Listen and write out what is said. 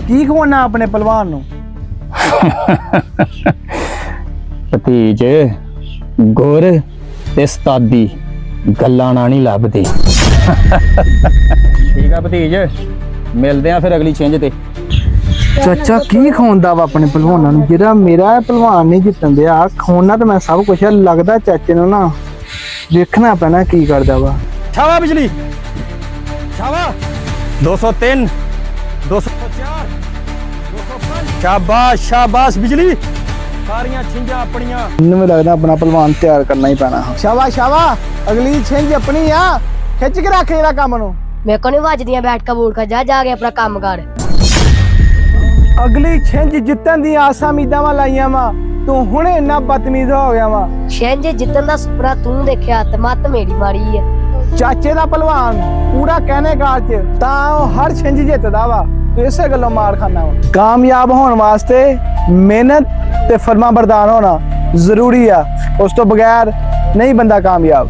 ਕੀ ਖਵਾਉਣਾ ਆਪਣੇ ਪਹਿਲਵਾਨ ਨੂੰ? ਭਤੀਜ ਗੁਰ ਤੇ ਸਤਾਦੀ ਗੱਲਾਂ ਨਾਲ ਨਹੀਂ ਲੱਭਦੇ। ਠੀਕ ਆ ਭਤੀਜ, ਮਿਲਦੇ ਆ ਫਿਰ ਅਗਲੀ ਛਿੰਝ ਤੇ। ਚਾਚਾ ਕੀ ਖਵਾਉਂਦਾ ਵਾ ਆਪਣੇ ਪਹਿਲਵਾਨਾਂ ਨੂੰ? ਜਿਹੜਾ ਮੇਰਾ ਪਹਿਲਵਾਨ ਨਹੀਂ ਜਿੱਤਣ ਦਿਆ, ਖਵਾਉਣਾ ਤਾਂ ਮੈਂ ਸਭ ਕੁਛ ਆ। ਲੱਗਦਾ ਚਾਚੇ ਨੂੰ ਨਾ ਦੇਖਣਾ ਪੈਣਾ ਕੀ ਕਰਦਾ ਵਾ। ਛਾਵਾ ਬਿਜਲੀ ਛਾਵਾ 203 204 205। ਸ਼ਾਬਾਸ਼ ਸ਼ਾਬਾਸ਼ ਬਿਜਲੀ, ਸਾਰੀਆਂ ਛਿੰਝਾਂ ਆਪਣੀਆਂ। ਮੈਨੂੰ ਵੀ ਲੱਗਦਾ ਆਪਣਾ ਪਹਿਲਵਾਨ ਤਿਆਰ ਕਰਨਾ ਹੀ ਪੈਣਾ। ਸ਼ਾਬਾਸ਼ ਸ਼ਾਬਾਸ਼, ਅਗਲੀ ਛਿੰਝ ਆਪਣੀ ਆ। ਖਿੱਚ ਕੇ ਰੱਖ ਜਿਹੜਾ ਕੰਮ ਨੂੰ। ਮੇਰੇ ਕੋ ਨਹੀਂ ਵੱਜਦੀਆਂ ਬੈਠ ਕੇ ਬੂੜ ਕੇ ਜਾ ਕੇ ਆਪਣਾ ਕੰਮ ਕਰ। ਅਗਲੀ ਛਿੰਝ ਜਿੱਤਣ ਦੀ ਆਸਾਂ ਉਮੀਦਾਂ ਵਾ ਲਾਈਆਂ ਵਾ, ਤੂੰ ਹੁਣੇ ਇੰਨਾ ਬਦਤਮੀਜ਼ ਹੋ ਗਿਆ ਵਾ। ਛਿੰਝ ਜਿੱਤਣ ਦਾ ਸੁਪਨਾ ਤੂੰ ਦੇਖਿਆ ਤੇ ਮੱਤ ਮੇਰੀ ਮਾਰੀ ਆ। ਚਾਚੇ ਦਾ ਪਹਿਲਵਾਨ ਪੂਰਾ ਕਹਿਣੇ ਕਾਰ ਚ ਤਾਂ ਉਹ ਹਰ ਛਿੰਝ ਜਿੱਤਦਾ ਵਾ। ਤੂੰ ਇਸੇ ਗੱਲੋਂ ਮਾਰ ਖਾਨਾ ਵਾ। ਕਾਮਯਾਬ ਹੋਣ ਵਾਸਤੇ ਮਿਹਨਤ ਤੇ ਫਰਮਾਬਰਦਾਰ ਹੋਣਾ ਜ਼ਰੂਰੀ ਆ, ਉਸ ਤੋਂ ਬਗੈਰ ਨਹੀਂ ਬੰਦਾ ਕਾਮਯਾਬ।